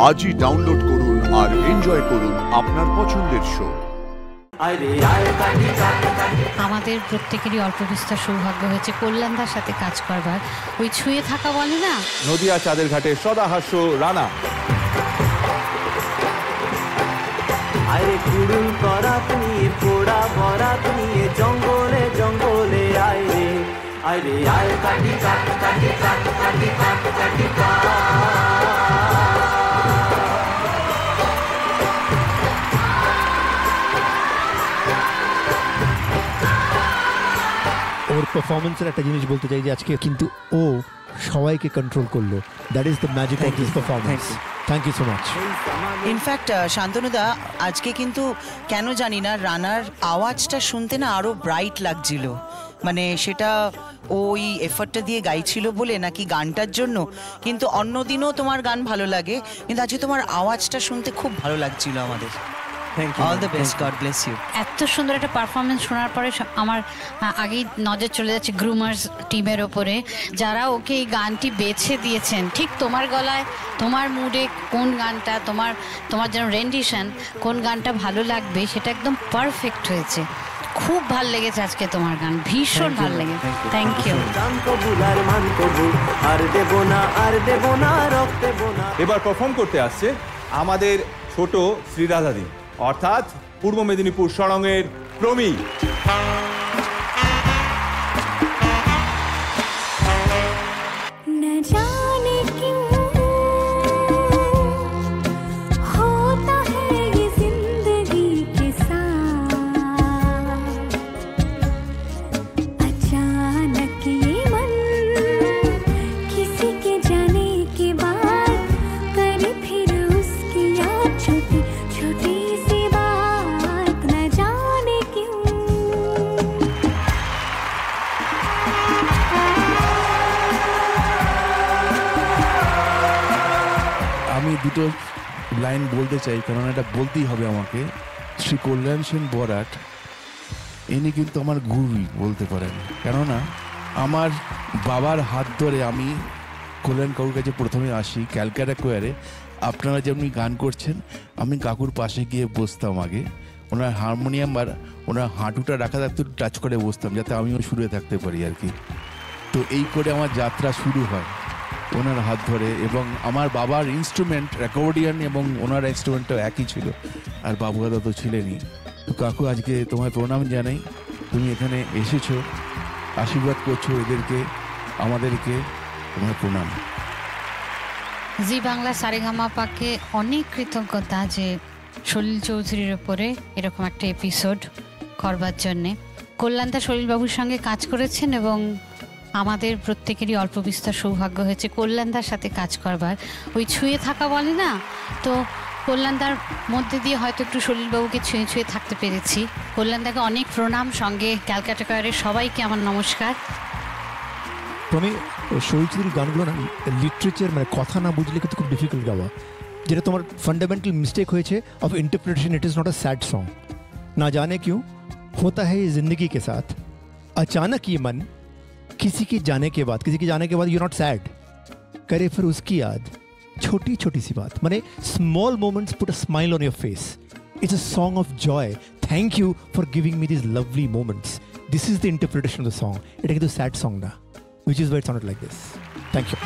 আজই ডাউনলোড করুন আর এনজয় করুন আপনার পছন্দের শো। আমাদের প্রত্যেকেরই অল্প বিস্তর সৌভাগ্য হয়েছে কল্যাণদার সাথে কাজ করবার। ওই ছুঁয়ে থাকা বলে না, নদিয়া চাঁদের ঘাটে সদাহাস্য রানা। আরে কুড়ুল করাত নিয়ে পোড়া বরাত নিয়ে জঙ্গলে জঙ্গলে আয় রে আয় কাটি কাটি কাটি কাটি কাটি কাটি কাটি ওর পারফরমেন্সের একটা জিনিস বলতে চাই যে আজকে কিন্তু ও সবাইকে কন্ট্রোল করলো। That is the magic of this performance. Thank you so much. In fact শান্তনুদা আজকে কিন্তু কেন জানি না রানার আওয়াজটা শুনতে না আরো ব্রাইট লাগছিল। মানে সেটা ওই এফর্টটা দিয়ে গাইছিল বলে নাকি গানটার জন্য, কিন্তু অন্যদিনও তোমার গান ভালো লাগে, কিন্তু আজকে তোমার আওয়াজটা শুনতে খুব ভালো লাগছিল আমাদের। All the best, God bless you. এত সুন্দর একটা পারফরমেন্স শোনার পরে আমার আগেই নজর চলে যাচ্ছে গ্রুমার্স টিমের ওপরে, যারা ওকে এই গানটি বেছে দিয়েছেন। ঠিক তোমার গলায়, তোমার মুডে কোন গানটা, তোমার যেন রেন্ডিশন, কোন গানটা ভালো লাগবে সেটা একদম পারফেক্ট হয়েছে। খুব ভালো লেগেছে আজকে তোমার গান, ভীষণ ভালো লেগেছে। Thank you. এবার পারফর্ম করতে আসছে আমাদের ছোট শ্রীরাধাদি, অর্থাৎ পূর্ব মেদিনীপুর সরঙের প্রমি। আমি দুটো লাইন বলতে চাই, কারণ এটা বলতেই হবে আমাকে। শ্রী কল্যাণ সেন বরাট ইনি কিন্তু আমার গুরুই বলতে পারেন, কেননা আমার বাবার হাত ধরে আমি কল্যাণ কাকুর কাছে প্রথমে আসি ক্যালকাটা কোয়ারে। আপনারা যেমনি গান করছেন আমি কাকুর পাশে গিয়ে বসতাম আগে, ওনার হারমোনিয়াম আর ওনার হাঁটুটা রাখা থাকতে টাচ করে বসতাম যাতে আমিও শুরুতে থাকতে পারি আর কি। তো এই করে আমার যাত্রা শুরু হয় ওনার হাত ধরে, এবং আমার বাবার ইনস্ট্রুমেন্ট অ্যাকর্ডিয়ান এবং ওনার ইনস্ট্রুমেন্টটাও একই ছিল, আর বাবু দাদা তো ছিলেনই। তো কাকু আজকে তোমায় প্রণাম জানাই, তুমি এখানে এসেছো, আশীর্বাদ করছো এদেরকে, আমাদেরকে, তোমার প্রণাম। জি বাংলা সারেগামাপাকে অনেক কৃতজ্ঞতা যে সলিল চৌধুরীর ওপরে এরকম একটা এপিসোড করবার জন্যে। কল্যাণদা সলিলবাবুর সঙ্গে কাজ করেছেন এবং আমাদের প্রত্যেকেরই অল্প বিস্তর সৌভাগ্য হয়েছে কল্যাণদার সাথে কাজ করবার। ওই ছুঁয়ে থাকা বলে না, তো কল্যাণদার মধ্যে দিয়ে হয়তো একটু সলিলবাবুকে ছুঁয়ে ছুঁয়ে থাকতে পেরেছি। কল্যাণদাকে অনেক প্রণাম, সঙ্গে ক্যালকাটা কোয়ারের সবাইকে আমার নমস্কার। প্রমি সৌচিত্রীর গানগুলো না লিটারেচার, মানে কথা না বুঝলে কিন্তু খুব ডিফিকাল্ট গাওয়া, যেটা তোমার ফান্ডামেন্টাল মিস্টেক হয়েছে of interpretation. It is not a sad song. না জানে क्यों होता है ये जिंदगी के साथ, अचानक ये मन किसी के जाने के बाद यू नॉट सैड, करे फिर उसकी याद, छोटी छोटी सी बात, माने small moments put a smile on your face. It's a song of Joy. Thank you for giving me this lovely moments. This is the interpretation of the song. It is a sad song ना, which is why it sounded like this. Thank you.